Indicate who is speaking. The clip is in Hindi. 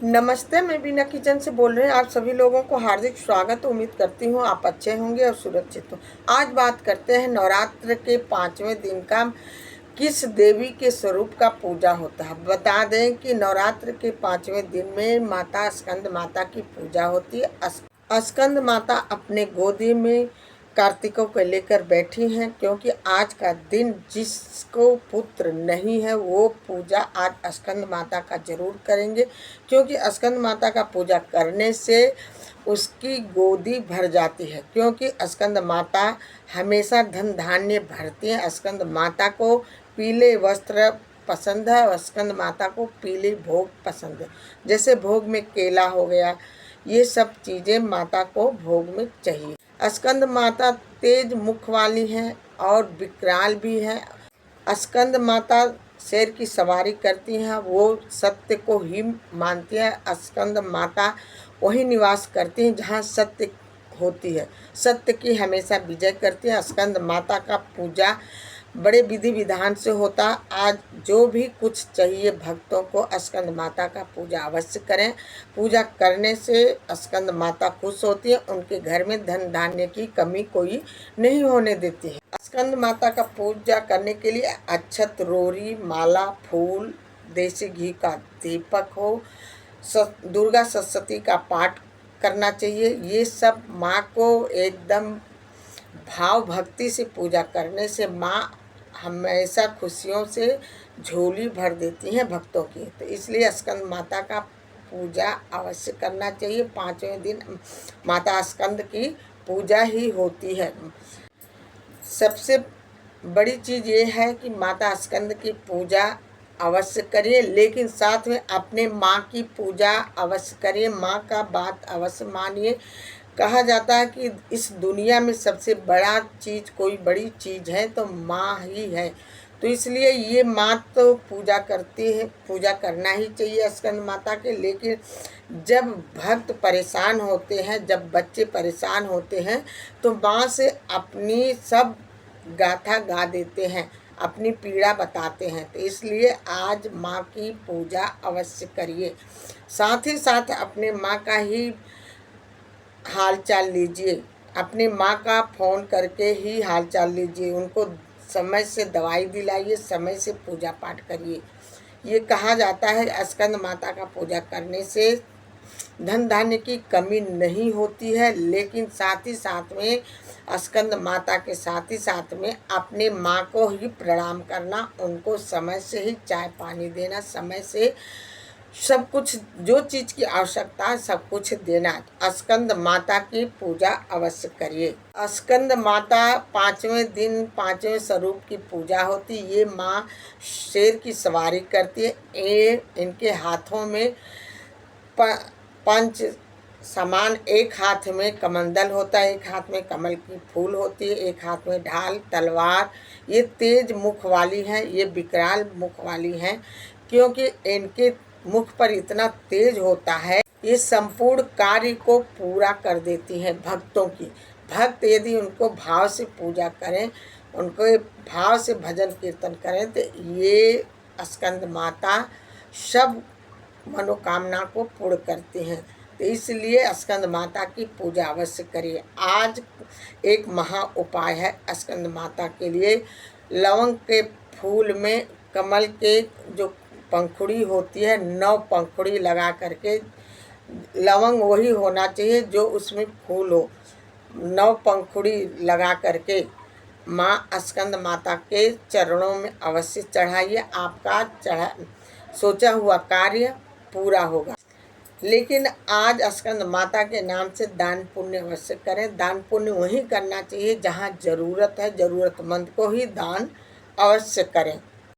Speaker 1: नमस्ते, मैं बीना किचन से बोल रही हूँ। आप सभी लोगों को हार्दिक स्वागत। उम्मीद करती हूँ आप अच्छे होंगे और सुरक्षित हो। आज बात करते हैं नवरात्र के 5वें दिन का किस देवी के स्वरूप का पूजा होता है। बता दें कि नवरात्र के 5वें दिन में माता स्कंद माता की पूजा होती है। स्कंद माता अपने गोदी में कार्तिकों को लेकर बैठी हैं, क्योंकि आज का दिन जिसको पुत्र नहीं है वो पूजा आज स्कंद माता का जरूर करेंगे, क्योंकि स्कंद माता का पूजा करने से उसकी गोदी भर जाती है। क्योंकि स्कंद माता हमेशा धन धान्य भरती हैं। स्कंद माता को पीले वस्त्र पसंद है और स्कंद माता को पीले भोग पसंद है। जैसे भोग में केला हो गया, ये सब चीज़ें माता को भोग में चाहिए। स्कंद माता तेज मुख वाली हैं और विकराल भी हैं। स्कंद माता शेर की सवारी करती हैं, वो सत्य को ही मानती हैं। स्कंद माता वही निवास करती हैं जहाँ सत्य होती है, सत्य की हमेशा विजय करती है। स्कंद माता का पूजा बड़े विधि विधान से होता। आज जो भी कुछ चाहिए भक्तों को, स्कंद माता का पूजा अवश्य करें। पूजा करने से स्कंद माता खुश होती है, उनके घर में धन धान्य की कमी कोई नहीं होने देती है। स्कंद माता का पूजा करने के लिए अक्षत, रोरी, माला, फूल, देसी घी का दीपक हो, दुर्गा सप्तशती का पाठ करना चाहिए। ये सब माँ को एकदम भाव भक्ति से पूजा करने से माँ हमेशा खुशियों से झोली भर देती हैं भक्तों की। तो इसलिए स्कंद माता का पूजा अवश्य करना चाहिए। 5वें दिन माता स्कंद की पूजा ही होती है। सबसे बड़ी चीज़ ये है कि माता स्कंद की पूजा अवश्य करिए, लेकिन साथ में अपने माँ की पूजा अवश्य करिए। माँ का बात अवश्य मानिए। कहा जाता है कि इस दुनिया में सबसे बड़ा चीज़, कोई बड़ी चीज़ है तो माँ ही है। तो इसलिए ये माँ तो पूजा करती है, पूजा करना ही चाहिए स्कंद माता के। लेकिन जब भक्त परेशान होते हैं, जब बच्चे परेशान होते हैं, तो माँ से अपनी सब गाथा गा देते हैं, अपनी पीड़ा बताते हैं। तो इसलिए आज माँ की पूजा अवश्य करिए। साथ ही साथ अपने माँ का ही हाल चाल लीजिए। अपनी माँ का फ़ोन करके ही हाल चाल लीजिए। उनको समय से दवाई दिलाइए, समय से पूजा पाठ करिए। ये कहा जाता है स्कंद माता का पूजा करने से धन धान्य की कमी नहीं होती है। लेकिन साथ ही साथ में स्कंद माता के साथ ही साथ में अपने माँ को ही प्रणाम करना, उनको समय से ही चाय पानी देना, समय से सब कुछ जो चीज़ की आवश्यकता है सब कुछ देना। स्कंद माता की पूजा अवश्य करिए। स्कंद माता 5वें दिन 5वें स्वरूप की पूजा होती। ये माँ शेर की सवारी करती है। ये इनके हाथों में पंच समान, एक हाथ में कमंडल होता है, एक हाथ में कमल की फूल होती है, एक हाथ में ढाल तलवार। ये तेज मुख वाली हैं, ये विकराल मुख वाली हैं, क्योंकि इनके मुख पर इतना तेज होता है। ये संपूर्ण कार्य को पूरा कर देती हैं भक्तों की। भक्त यदि उनको भाव से पूजा करें, उनको भाव से भजन कीर्तन करें, तो ये स्कंद माता सब मनोकामना को पूर्ण करती हैं। तो इसलिए स्कंद माता की पूजा अवश्य करिए। आज एक महा उपाय है स्कंद माता के लिए। लवंग के फूल में कमल के जो पंखुड़ी होती है, 9 पंखुड़ी लगा करके, लवंग वही होना चाहिए जो उसमें फूल हो, 9 पंखुड़ी लगा करके माँ स्कंद माता के चरणों में अवश्य चढ़ाइए। आपका सोचा हुआ कार्य पूरा होगा। लेकिन आज स्कंद माता के नाम से दान पुण्य अवश्य करें। दान पुण्य वहीं करना चाहिए जहाँ ज़रूरत है, ज़रूरतमंद को ही दान अवश्य करें।